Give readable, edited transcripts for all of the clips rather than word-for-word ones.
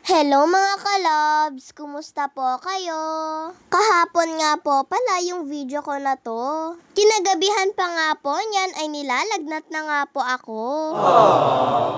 Hello mga kalabs! Kumusta po kayo? Kahapon nga po pala yung video ko na to. Kinagabihan pa nga po niyan ay nilalagnat na nga po ako.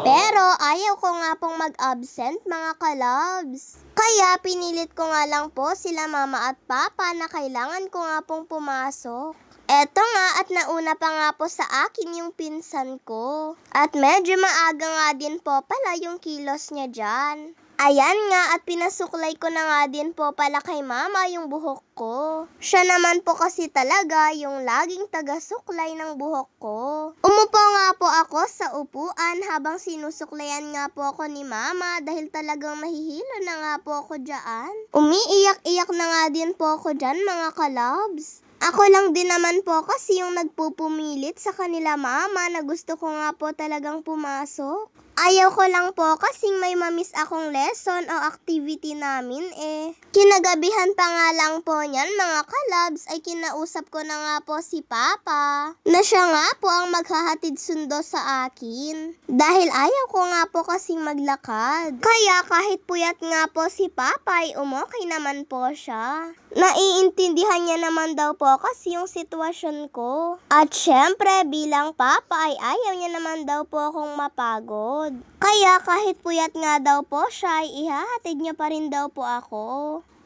Pero ayaw ko nga pong mag-absent mga kalabs. Kaya pinilit ko nga lang po sila mama at papa na kailangan ko nga pong pumasok. Eto nga at nauna pa nga po sa akin yung pinsan ko. At medyo maaga nga din po pala yung kilos niya dyan. Ayan nga at pinasuklay ko na nga din po pala kay mama yung buhok ko. Siya naman po kasi talaga yung laging taga-suklay ng buhok ko. Umupo nga po ako sa upuan habang sinusuklayan nga po ako ni mama dahil talagang nahihilo na nga po ako dyan. Umiiyak-iyak na nga din po ako dyan mga kalabs. Ako lang din naman po kasi yung nagpupumilit sa kanila mama na gusto ko nga po talagang pumasok. Ayaw ko lang po kasing may mamiss akong lesson o activity namin eh. Kinagabihan pa nga lang po niyan mga kalabs ay kinausap ko na nga po si Papa na siya nga po ang maghahatid sundo sa akin. Dahil ayaw ko nga po kasing maglakad. Kaya kahit puyat nga po si Papa ay umokay naman po siya. Naiintindihan niya naman daw po kasi yung sitwasyon ko. At syempre bilang Papa ay ayaw niya naman daw po akong mapagod. Kaya kahit puyat nga daw po siya, ay ihahatid niya pa rin daw po ako.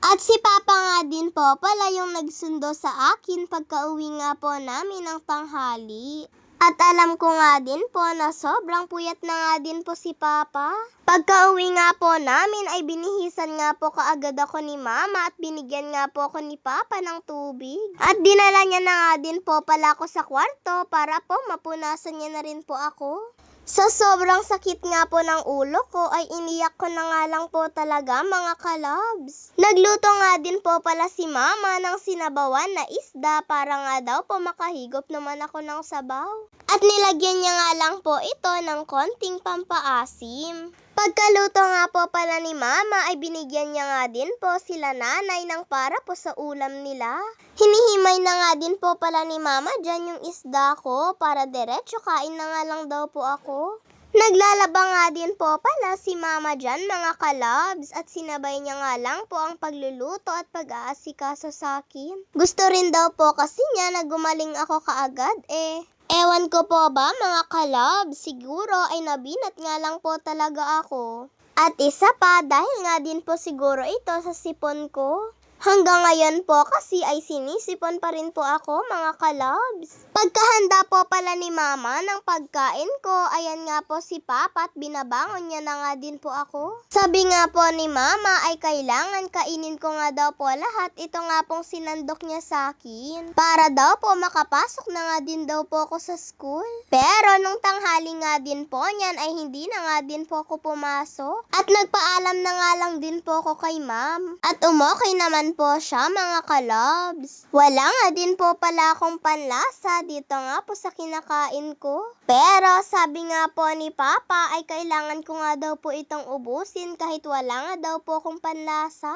At si Papa nga din po pala yung nagsundo sa akin pagka-uwi nga po namin ng tanghali. At alam ko nga din po na sobrang puyat na nga din po si Papa. Pagka-uwi nga po namin ay binihisan nga po kaagad ako ni Mama at binigyan nga po ako ni Papa ng tubig. At dinala niya na nga din po pala ako sa kwarto para po mapunasan niya na rin po ako. Sa sobrang sakit nga po ng ulo ko ay iniyak ko na nga lang po talaga mga kalabs. Nagluto nga din po pala si mama ng sinabawan na isda para nga daw po makahigop naman ako ng sabaw. At nilagyan niya nga lang po ito ng konting pampaasim. Pagkaluto nga po pala ni mama ay binigyan niya nga din po sila nanay ng para po sa ulam nila. Hinihimay na nga din po pala ni mama dyan yung isda ko para diretso kain na nga lang daw po ako. Naglalaba nga din po pala si mama dyan mga kalabs at sinabay niya nga lang po ang pagluluto at pag-aasikaso sa akin. Gusto rin daw po kasi niya na gumaling ako kaagad eh. Ewan ko po ba mga kalabs, siguro ay nabinat nga lang po talaga ako. At isa pa dahil nga din po siguro ito sa sipon ko. Hanggang ngayon po kasi ay sinisipon pa rin po ako mga kalabs. Pagkahanda po pala ni mama ng pagkain ko, ayan nga po si Papa at binabangon niya na nga din po ako. Sabi nga po ni mama ay kailangan kainin ko nga daw po lahat. Ito nga pong sinandok niya sa akin. Para daw po makapasok na nga din daw po ako sa school. Pero nung tanghali nga din po niyan ay hindi na nga din po ako pumasok. At nagpaalam na nga lang din po ako kay ma'am. At umokay naman po siya mga kalabs. Wala nga din po pala akong panlasa dito nga po sa kinakain ko. Pero sabi nga po ni Papa ay kailangan ko nga daw po itong ubusin kahit wala nga daw po akong panlasa.